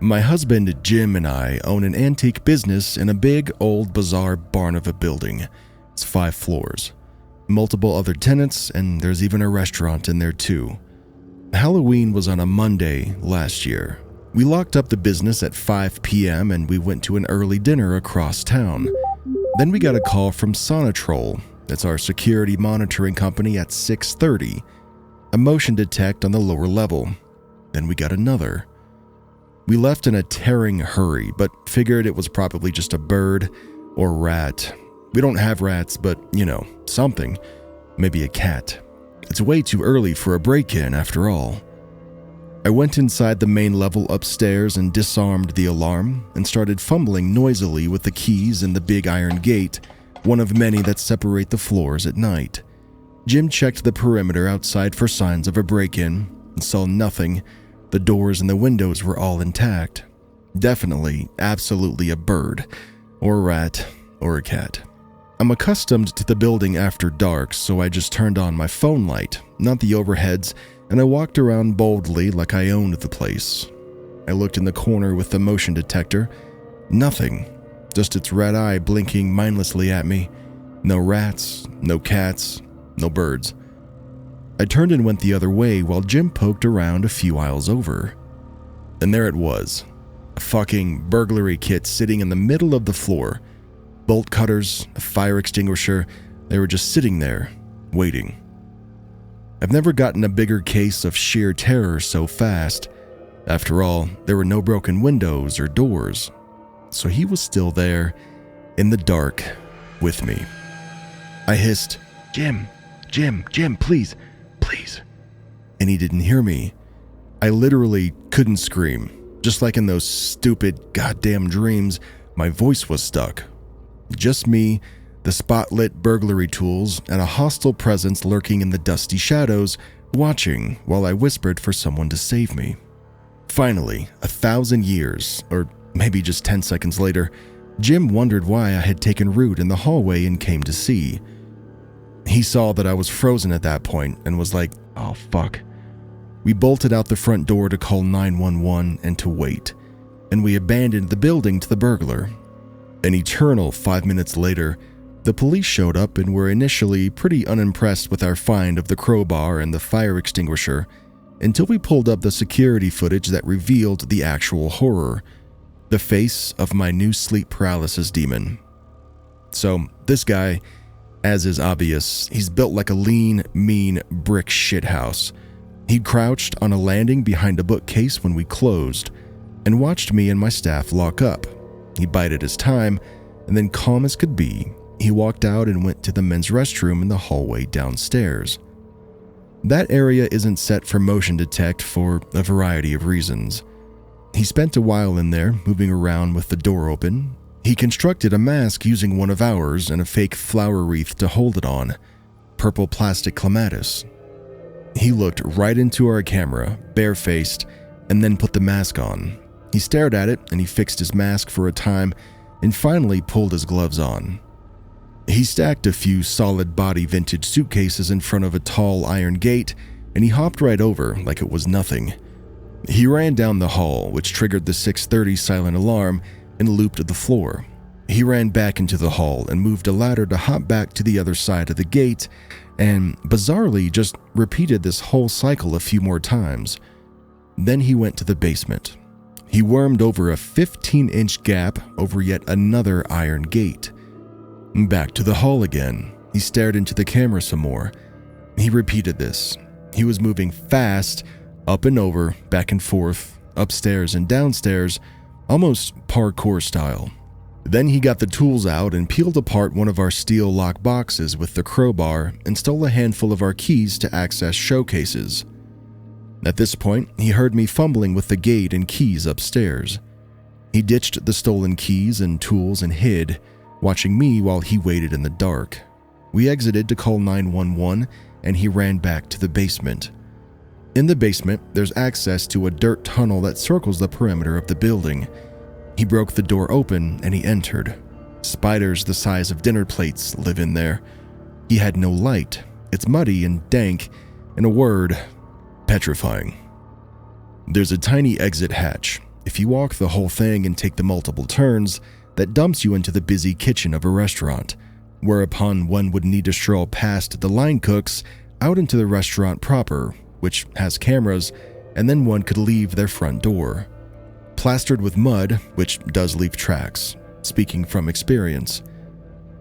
My husband Jim and I own an antique business in a big, old, bizarre barn of a building. It's 5 floors. Multiple other tenants, and there's even a restaurant in there too. Halloween was on a Monday last year. We locked up the business at 5 p.m. and we went to an early dinner across town. Then we got a call from Sonatrol, that's our security monitoring company, at 6:30. A motion detect on the lower level. Then we got another. We left in a tearing hurry, but figured it was probably just a bird or rat. We don't have rats, but, something. Maybe a cat. It's way too early for a break-in after all. I went inside the main level upstairs and disarmed the alarm and started fumbling noisily with the keys in the big iron gate, one of many that separate the floors at night. Jim checked the perimeter outside for signs of a break-in and saw nothing. The doors and the windows were all intact. Definitely, absolutely a bird, or a rat, or a cat. I'm accustomed to the building after dark, so I just turned on my phone light, not the overheads, and I walked around boldly like I owned the place. I looked in the corner with the motion detector. Nothing. Just its red eye blinking mindlessly at me. No rats, no cats, no birds. I turned and went the other way while Jim poked around a few aisles over. And there it was. A fucking burglary kit sitting in the middle of the floor. Bolt cutters, a fire extinguisher, they were just sitting there, waiting. I've never gotten a bigger case of sheer terror so fast. After all, there were no broken windows or doors. So he was still there, in the dark, with me. I hissed, Jim, please. And he didn't hear me. I literally couldn't scream. Just like in those stupid goddamn dreams, my voice was stuck. Just me, the spotlit burglary tools, and a hostile presence lurking in the dusty shadows, watching while I whispered for someone to save me. Finally, 1,000 years, or maybe just 10 seconds later, Jim wondered why I had taken root in the hallway and came to see. He saw that I was frozen at that point and was like, oh fuck. We bolted out the front door to call 911 and to wait, and we abandoned the building to the burglar. An eternal 5 minutes later, the police showed up and were initially pretty unimpressed with our find of the crowbar and the fire extinguisher until we pulled up the security footage that revealed the actual horror, the face of my new sleep paralysis demon. So this guy, as is obvious, he's built like a lean, mean brick shithouse. He'd crouched on a landing behind a bookcase when we closed and watched me and my staff lock up. He bided his time, and then calm as could be, he walked out and went to the men's restroom in the hallway downstairs. That area isn't set for motion detect for a variety of reasons. He spent a while in there, moving around with the door open. He constructed a mask using one of ours and a fake flower wreath to hold it on, purple plastic clematis. He looked right into our camera, barefaced, and then put the mask on. He stared at it and he fixed his mask for a time and finally pulled his gloves on. He stacked a few solid body vintage suitcases in front of a tall iron gate and he hopped right over like it was nothing. He ran down the hall, which triggered the 6:30 silent alarm, and looped the floor. He ran back into the hall and moved a ladder to hop back to the other side of the gate and bizarrely just repeated this whole cycle a few more times. Then he went to the basement. He wormed over a 15-inch gap over yet another iron gate. Back to the hall again. He stared into the camera some more. He repeated this. He was moving fast, up and over, back and forth, upstairs and downstairs, almost parkour style. Then he got the tools out and peeled apart one of our steel lock boxes with the crowbar and stole a handful of our keys to access showcases. At this point, he heard me fumbling with the gate and keys upstairs. He ditched the stolen keys and tools and hid, watching me while he waited in the dark. We exited to call 911 and he ran back to the basement. In the basement, there's access to a dirt tunnel that circles the perimeter of the building. He broke the door open and he entered. Spiders the size of dinner plates live in there. He had no light. It's muddy and dank. In a word, petrifying. There's a tiny exit hatch. If you walk the whole thing and take the multiple turns, that dumps you into the busy kitchen of a restaurant, whereupon one would need to stroll past the line cooks out into the restaurant proper, which has cameras, and then one could leave their front door. Plastered with mud, which does leave tracks, speaking from experience.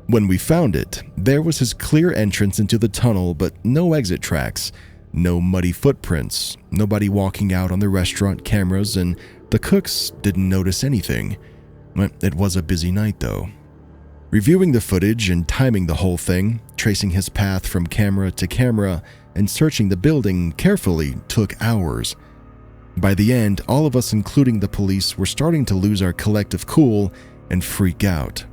When we found it, there was his clear entrance into the tunnel, but no exit tracks, no muddy footprints, nobody walking out on the restaurant cameras, and the cooks didn't notice anything. It was a busy night though. Reviewing the footage and timing the whole thing, tracing his path from camera to camera, and searching the building carefully took hours. By the end, all of us, including the police, were starting to lose our collective cool and freak out.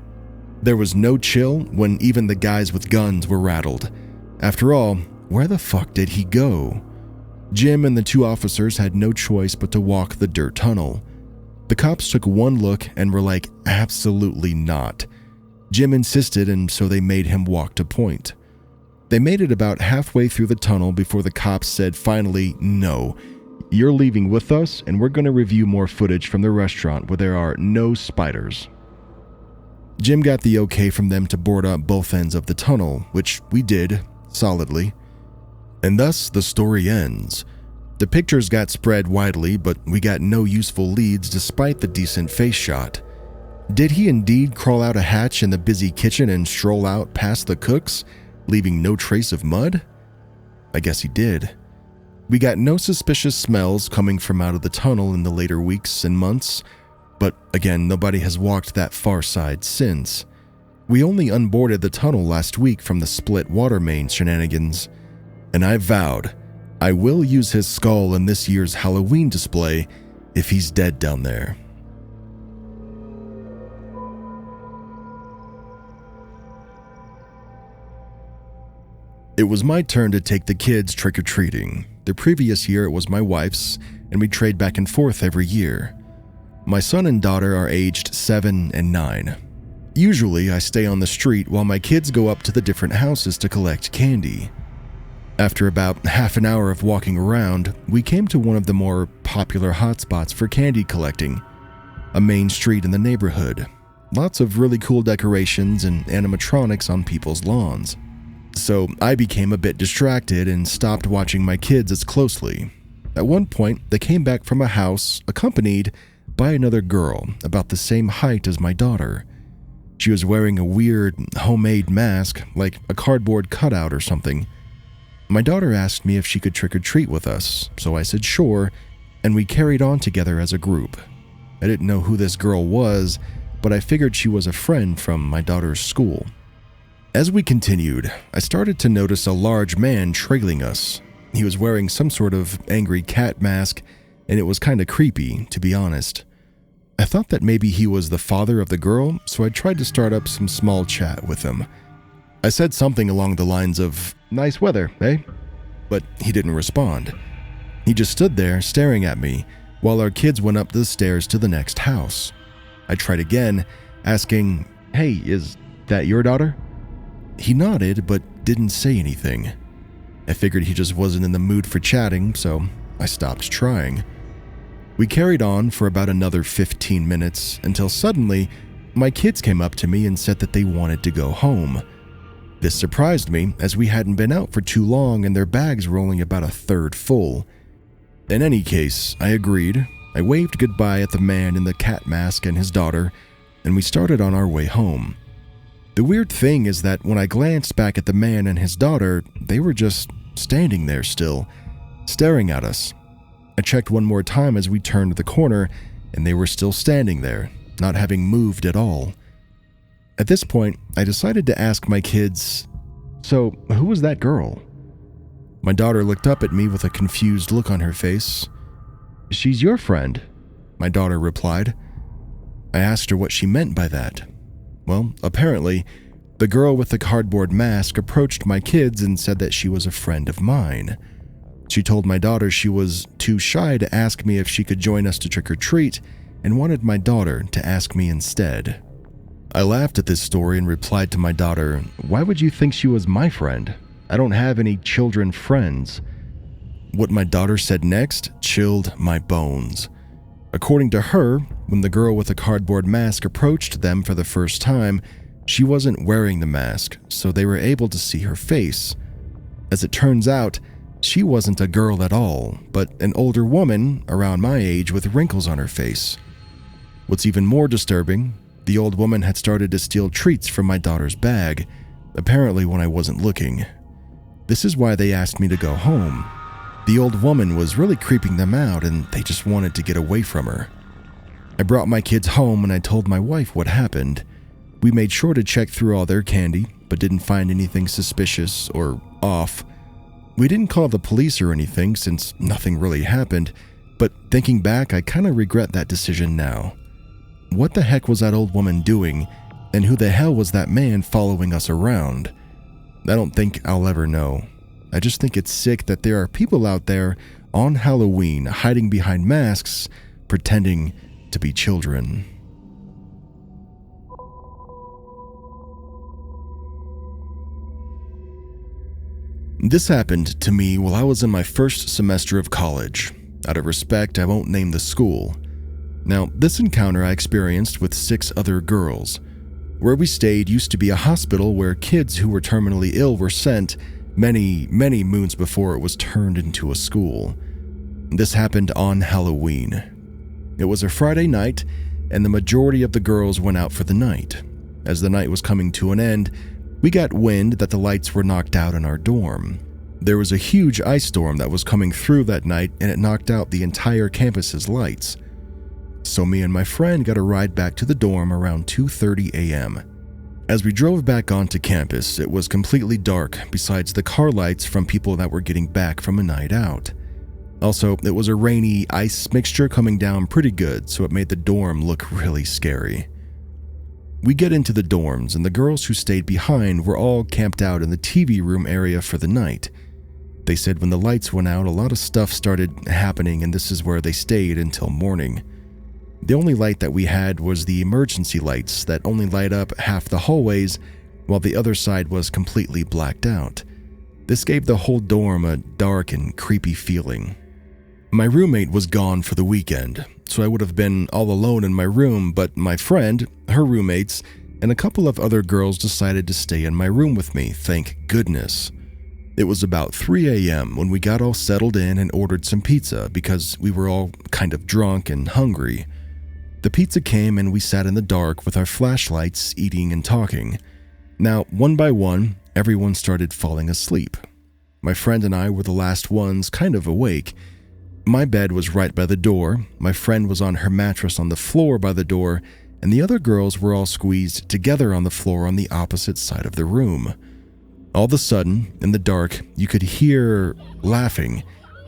There was no chill when even the guys with guns were rattled. After all, where the fuck did he go? Jim and the two officers had no choice but to walk the dirt tunnel. The cops took one look and were like, absolutely not. Jim insisted, and so they made him walk to point. They made it about halfway through the tunnel before the cops said finally, no, you're leaving with us and we're going to review more footage from the restaurant where there are no spiders. Jim got the okay from them to board up both ends of the tunnel, which we did, solidly. And thus the story ends. The pictures got spread widely, but we got no useful leads despite the decent face shot. Did he indeed crawl out a hatch in the busy kitchen and stroll out past the cooks, leaving no trace of mud? I guess he did. We got no suspicious smells coming from out of the tunnel in the later weeks and months, but again, nobody has walked that far side since. We only unboarded the tunnel last week from the split water main shenanigans, and I vowed I will use his skull in this year's Halloween display if he's dead down there. It was my turn to take the kids trick-or-treating. The previous year it was my wife's, and we trade back and forth every year. My son and daughter are aged 7 and 9. Usually I stay on the street while my kids go up to the different houses to collect candy. After about half an hour of walking around, we came to one of the more popular hotspots for candy collecting, a main street in the neighborhood. Lots of really cool decorations and animatronics on people's lawns. So I became a bit distracted and stopped watching my kids as closely. At one point, they came back from a house accompanied by another girl about the same height as my daughter. She was wearing a weird homemade mask, like a cardboard cutout or something. My daughter asked me if she could trick-or-treat with us, so I said sure, and we carried on together as a group. I didn't know who this girl was, but I figured she was a friend from my daughter's school. As we continued, I started to notice a large man trailing us. He was wearing some sort of angry cat mask, and it was kinda creepy, to be honest. I thought that maybe he was the father of the girl, so I tried to start up some small chat with him. I said something along the lines of, "Nice weather, eh?" But he didn't respond. He just stood there staring at me while our kids went up the stairs to the next house. I tried again, asking, "Hey, is that your daughter?" He nodded but didn't say anything. I figured he just wasn't in the mood for chatting, so I stopped trying. We carried on for about another 15 minutes until suddenly my kids came up to me and said that they wanted to go home. This surprised me as we hadn't been out for too long and their bags were only about a third full. In any case, I agreed. I waved goodbye at the man in the cat mask and his daughter, and we started on our way home. The weird thing is that when I glanced back at the man and his daughter, they were just standing there still, staring at us. I checked one more time as we turned the corner, and they were still standing there, not having moved at all. At this point, I decided to ask my kids, "So, who was that girl?" My daughter looked up at me with a confused look on her face. "She's your friend," my daughter replied. I asked her what she meant by that. Well, apparently, the girl with the cardboard mask approached my kids and said that she was a friend of mine. She told my daughter she was too shy to ask me if she could join us to trick-or-treat and wanted my daughter to ask me instead. I laughed at this story and replied to my daughter, "Why would you think she was my friend? I don't have any children friends." What my daughter said next chilled my bones. According to her, when the girl with a cardboard mask approached them for the first time, she wasn't wearing the mask, so they were able to see her face. As it turns out, she wasn't a girl at all, but an older woman around my age with wrinkles on her face. What's even more disturbing, the old woman had started to steal treats from my daughter's bag, apparently when I wasn't looking. This is why they asked me to go home. The old woman was really creeping them out and they just wanted to get away from her. I brought my kids home and I told my wife what happened. We made sure to check through all their candy, but didn't find anything suspicious or off. We didn't call the police or anything since nothing really happened, but thinking back, I kind of regret that decision now. What the heck was that old woman doing, and who the hell was that man following us around? I don't think I'll ever know. I just think it's sick that there are people out there on Halloween hiding behind masks, pretending to be children. This happened to me while I was in my first semester of college. Out of respect, I won't name the school. Now, this encounter I experienced with 6 other girls. Where we stayed used to be a hospital where kids who were terminally ill were sent many moons before it was turned into a school. This happened on Halloween. It was a Friday night, and the majority of the girls went out for the night. As the night was coming to an end, we got wind that the lights were knocked out in our dorm. There was a huge ice storm that was coming through that night, and it knocked out the entire campus's lights. So me and my friend got a ride back to the dorm around 2:30 a.m. As we drove back onto campus, it was completely dark besides the car lights from people that were getting back from a night out. Also, it was a rainy ice mixture coming down pretty good, so it made the dorm look really scary. We get into the dorms, and the girls who stayed behind were all camped out in the TV room area for the night. They said when the lights went out, a lot of stuff started happening, and this is where they stayed until morning. The only light that we had was the emergency lights that only light up half the hallways, while the other side was completely blacked out. This gave the whole dorm a dark and creepy feeling. My roommate was gone for the weekend, so I would have been all alone in my room, but my friend, her roommates, and a couple of other girls decided to stay in my room with me, thank goodness. It was about 3 a.m. when we got all settled in and ordered some pizza because we were all kind of drunk and hungry. The pizza came and we sat in the dark with our flashlights eating and talking. Now, one by one, everyone started falling asleep. My friend and I were the last ones kind of awake. My bed was right by the door, my friend was on her mattress on the floor by the door, and the other girls were all squeezed together on the floor on the opposite side of the room. All of a sudden, in the dark, you could hear laughing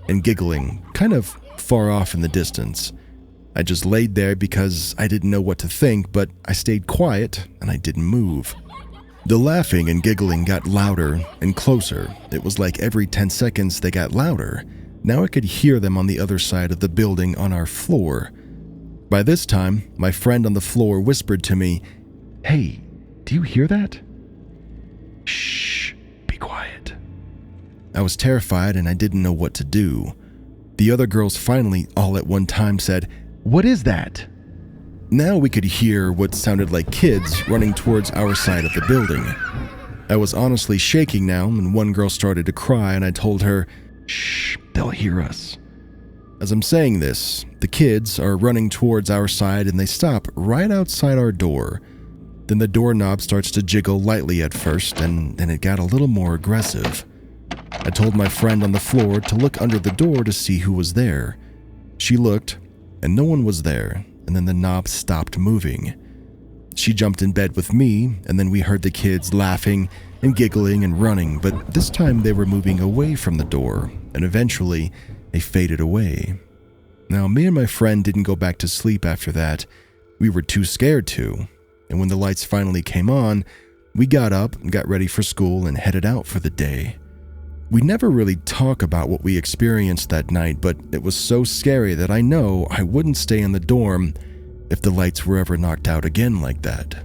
and giggling, kind of far off in the distance. I just laid there because I didn't know what to think, but I stayed quiet and I didn't move. The laughing and giggling got louder and closer. It was like every 10 seconds they got louder. Now I could hear them on the other side of the building on our floor. By this time, my friend on the floor whispered to me, "Hey, do you hear that?" "Shh, be quiet." I was terrified and I didn't know what to do. The other girls finally, all at one time, said, "What is that?" Now we could hear what sounded like kids running towards our side of the building. I was honestly shaking now, and one girl started to cry, and I told her, "Shh, they'll hear us." As I'm saying this, the kids are running towards our side and they stop right outside our door. Then the doorknob starts to jiggle lightly at first, and then it got a little more aggressive. I told my friend on the floor to look under the door to see who was there. She looked, and no one was there, and then the knob stopped moving. She jumped in bed with me, and then we heard the kids laughing and giggling and running, but this time they were moving away from the door, and eventually they faded away. Now, me and my friend didn't go back to sleep after that. We were too scared to, and when the lights finally came on, we got up and got ready for school and headed out for the day. We never really talk about what we experienced that night, but it was so scary that I know I wouldn't stay in the dorm if the lights were ever knocked out again like that.